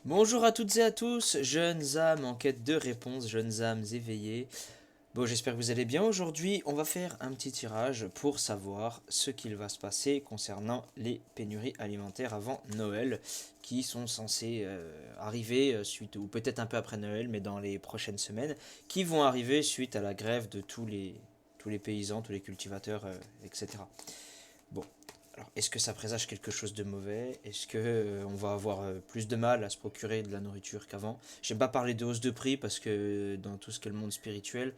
Bonjour à toutes et à tous, jeunes âmes en quête de réponses, jeunes âmes éveillées. Bon, j'espère que vous allez bien. Aujourd'hui, on va faire un petit tirage pour savoir ce qu'il va se passer concernant les pénuries alimentaires avant Noël, qui sont censées arriver suite, ou peut-être un peu après Noël, mais dans les prochaines semaines, qui vont arriver suite à la grève de tous les paysans, tous les cultivateurs, etc. Bon, alors est-ce que ça présage quelque chose de mauvais? Est-ce que on va avoir plus de mal à se procurer de la nourriture qu'avant? J'aime pas parler de hausse de prix parce que dans tout ce qui est le monde spirituel,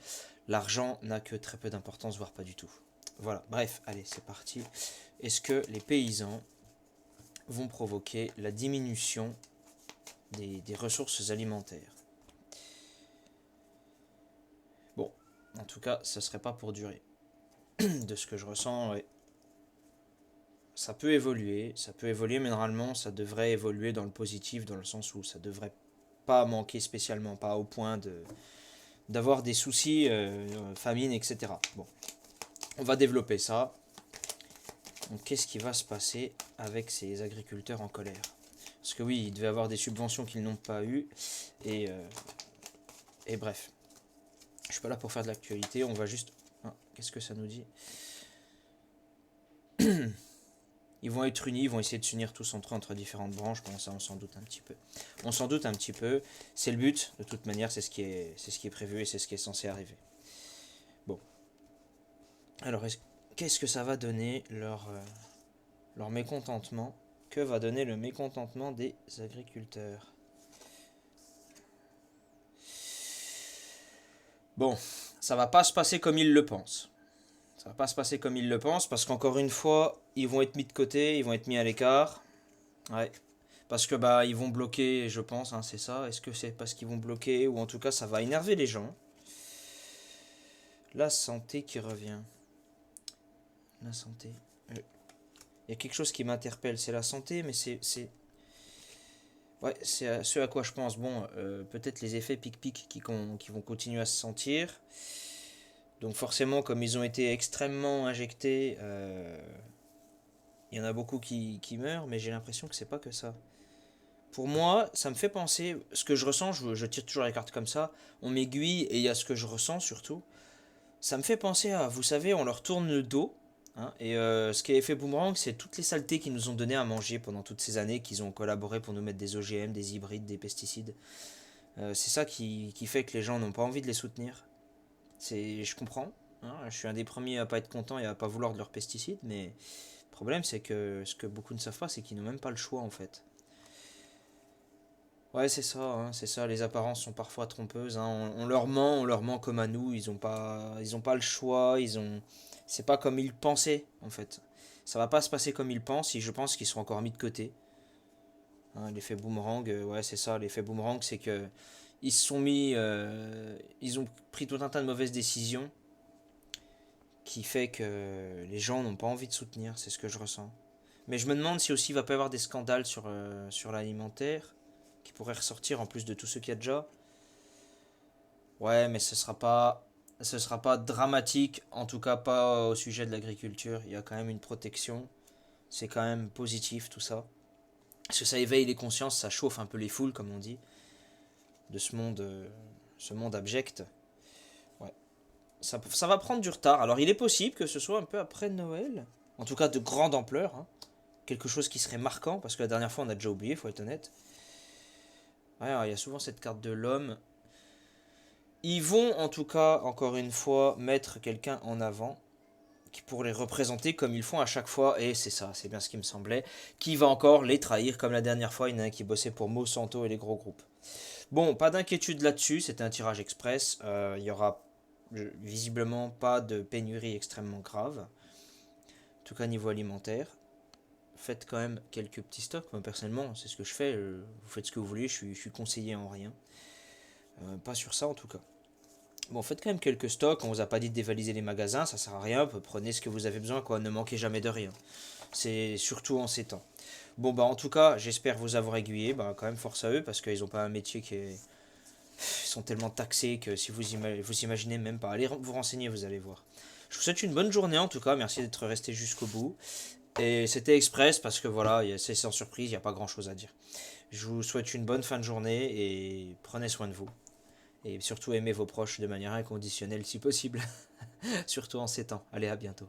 l'argent n'a que très peu d'importance, voire pas du tout. Voilà, bref, allez, c'est parti. Est-ce que les paysans vont provoquer la diminution des ressources alimentaires? Bon, en tout cas, ça serait pas pour durer. De ce que je ressens, ouais, ça peut évoluer, mais normalement ça devrait évoluer dans le positif, dans le sens où ça devrait pas manquer spécialement, pas au point d'avoir des soucis, famine, etc. Bon, on va développer ça. Donc qu'est-ce qui va se passer avec ces agriculteurs en colère? Parce que oui, il devait avoir des subventions qu'ils n'ont pas eues, et bref. Je suis pas là pour faire de l'actualité, on va juste... Ah, qu'est-ce que ça nous dit? Ils vont être unis, ils vont essayer de s'unir tous entre eux, entre différentes branches. Bon, ça, on s'en doute un petit peu. On s'en doute un petit peu. C'est le but, de toute manière, c'est ce qui est prévu et c'est ce qui est censé arriver. Bon. Alors, qu'est-ce que ça va donner leur mécontentement? Que va donner le mécontentement des agriculteurs? Bon, ça va pas se passer comme ils le pensent. Ça va pas se passer comme ils le pensent parce qu'encore une fois, ils vont être mis de côté, ils vont être mis à l'écart. Ouais. Parce que bah ils vont bloquer, je pense, hein, c'est ça. Est-ce que c'est parce qu'ils vont bloquer ou en tout cas ça va énerver les gens? La santé qui revient. La santé. Il y a quelque chose qui m'interpelle, c'est la santé, mais ouais, c'est ce à quoi je pense. Bon, peut-être les effets pic-pic qui vont continuer à se sentir. Donc forcément, comme ils ont été extrêmement injectés, il y en a beaucoup qui meurent, mais j'ai l'impression que c'est pas que ça. Pour moi, ça me fait penser, ce que je ressens, je tire toujours les cartes comme ça, on m'aiguille et il y a ce que je ressens surtout. Ça me fait penser à, vous savez, on leur tourne le dos, hein, et ce qui a fait boomerang, c'est toutes les saletés qu'ils nous ont donné à manger pendant toutes ces années, qu'ils ont collaboré pour nous mettre des OGM, des hybrides, des pesticides. C'est ça qui fait que les gens n'ont pas envie de les soutenir. Je comprends, hein, je suis un des premiers à pas être content et à pas vouloir de leurs pesticides, mais le problème c'est que ce que beaucoup ne savent pas, c'est qu'ils n'ont même pas le choix en fait. Ouais, c'est ça, hein, c'est ça. Les apparences sont parfois trompeuses, hein. On leur ment comme à nous. Ils ont pas le choix. C'est pas comme ils pensaient en fait. Ça va pas se passer comme ils pensent. Et je pense qu'ils sont encore mis de côté. Hein, l'effet boomerang, ouais, c'est ça. L'effet boomerang, c'est que ils se sont mis, ils ont pris tout un tas de mauvaises décisions, qui fait que les gens n'ont pas envie de soutenir. C'est ce que je ressens. Mais je me demande si aussi il va pas y avoir des scandales sur l'alimentaire qui pourraient ressortir en plus de tout ce qu'il y a déjà. Ouais, mais ce sera pas dramatique, en tout cas pas au sujet de l'agriculture. Il y a quand même une protection. C'est quand même positif tout ça. Parce que ça éveille les consciences, ça chauffe un peu les foules, comme on dit, de ce monde abject. Ouais. Ça va prendre du retard. Alors il est possible que ce soit un peu après Noël. En tout cas de grande ampleur, hein. Quelque chose qui serait marquant, parce que la dernière fois on a déjà oublié, faut être honnête. Ouais, alors, il y a souvent cette carte de l'homme. Ils vont en tout cas, encore une fois, mettre quelqu'un en avant qui pour les représenter comme ils font à chaque fois, et c'est ça, c'est bien ce qui me semblait, qui va encore les trahir comme la dernière fois, il y en a un qui bossait pour Monsanto et les gros groupes. Bon, pas d'inquiétude là-dessus, c'était un tirage express, il y aura visiblement pas de pénurie extrêmement grave, en tout cas niveau alimentaire. Faites quand même quelques petits stocks, moi personnellement, c'est ce que je fais, vous faites ce que vous voulez, je suis conseillé en rien. Pas sur ça en tout cas. Bon, faites quand même quelques stocks, on vous a pas dit de dévaliser les magasins, ça sert à rien, prenez ce que vous avez besoin, quoi, ne manquez jamais de rien. C'est surtout en ces temps. Bon, bah en tout cas, j'espère vous avoir aiguillé, bah quand même force à eux, parce qu'ils ont pas un métier qui est... Ils sont tellement taxés que si vous imaginez même pas. Allez vous renseigner, vous allez voir. Je vous souhaite une bonne journée en tout cas, merci d'être resté jusqu'au bout. Et c'était express parce que voilà, c'est sans surprise, il n'y a pas grand chose à dire. Je vous souhaite une bonne fin de journée et prenez soin de vous. Et surtout aimez vos proches de manière inconditionnelle si possible, surtout en ces temps. Allez, à bientôt.